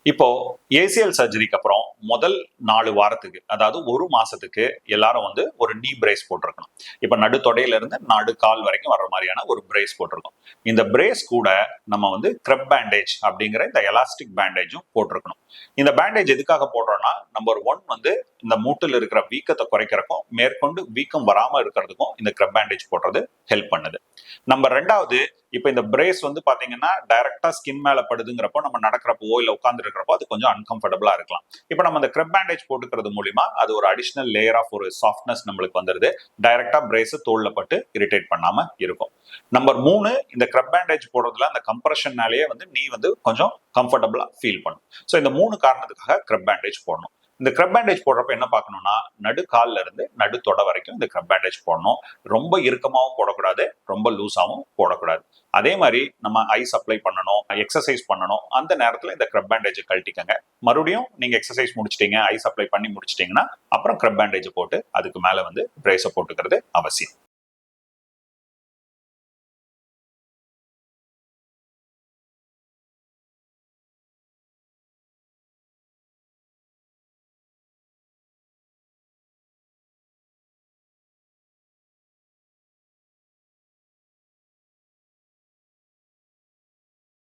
இப்போ ஏசிஎல் சர்ஜரிக்கு அப்புறம் முதல் 4 வாரத்துக்கு, அதாவது ஒரு மாசத்துக்கு எல்லாரும் வந்து ஒரு நீ பிரேஸ் போட்டிருக்கணும். இப்ப நடுத்தொடையில இருந்து நடுக்கால் வரைக்கும் வர்ற மாதிரியான ஒரு பிரேஸ் போட்டிருக்கோம். இந்த பிரேஸ் கூட நம்ம வந்து கிரெப் பேண்டேஜ் அப்படிங்கிற இந்த எலாஸ்டிக் பேண்டேஜும் போட்டிருக்கணும். இந்த பேண்டேஜ் எதுக்காக போடுறோம்னா, நம்பர் 1 வந்து இந்த மூட்டுல இருக்கிற வீக்கத்தை குறைக்கிறதுக்கும் மேற்கொண்டு வீக்கம் வராம இருக்கிறதுக்கும் இந்த கிரெப் பேண்டேஜ் போடுறது ஹெல்ப் பண்ணுது. நம்பர் 2வது, இப்ப இந்த பிரேஸ் வந்து பாத்தீங்கன்னா டைரக்டா ஸ்கின் மேல படுதுங்கிறப்போ, நம்ம நடக்கிறப்போ இல்ல உட்கார்ந்து இருக்கிறப்போ அது கொஞ்சம் அன்கம்ஃபர்டபுளா இருக்கலாம். இப்ப நம்ம அந்த கிரெப் பேண்டேஜ் போட்டுக்கிறது மூலியமா அது ஒரு அடிஷனல் லேயர் ஆஃப் ஒரு சாஃப்ட்னஸ் நம்மளுக்கு வந்துருது. டைரக்டா பிரேஸ் தோல்ல பட்டு இரிட்டேட் பண்ணாம இருக்கும். நம்பர் 3, இந்த கிரெப் பேண்டேஜ் போடுறதுல அந்த கம்ப்ரஷன்னாலேயே வந்து நீ வந்து கொஞ்சம் கம்ஃபர்டபுளா ஃபீல் பண்ணும். ஸோ இந்த 3 காரணத்துக்காக கிரெப் பேண்டேஜ் போடணும். இந்த கிரெப் பேண்டேஜ் போடுறப்ப என்ன பார்க்கணும்னா, நடுக்கால்ல இருந்து நடுத்தொடை வரைக்கும் இந்த கிரெப் பேண்டேஜ் போடணும். ரொம்ப இறுக்கமாவும் போடக்கூடாது, ரொம்ப லூஸாவும் போடக்கூடாது. அதே மாதிரி நம்ம ஐஸ் அப்ளை பண்ணணும், எக்ஸசைஸ் பண்ணணும். அந்த நேரத்துல இந்த கிரெப் பேண்டேஜ் கழட்டிக்கங்க. மறுபடியும் நீங்க எக்ஸசைஸ் முடிச்சிட்டீங்க, ஐஸ் அப்ளை பண்ணி முடிச்சிட்டீங்கன்னா அப்புறம் கிரெப் பேண்டேஜ் போட்டு அதுக்கு மேல வந்து பிரேஸை போட்டுக்கிறது அவசியம்.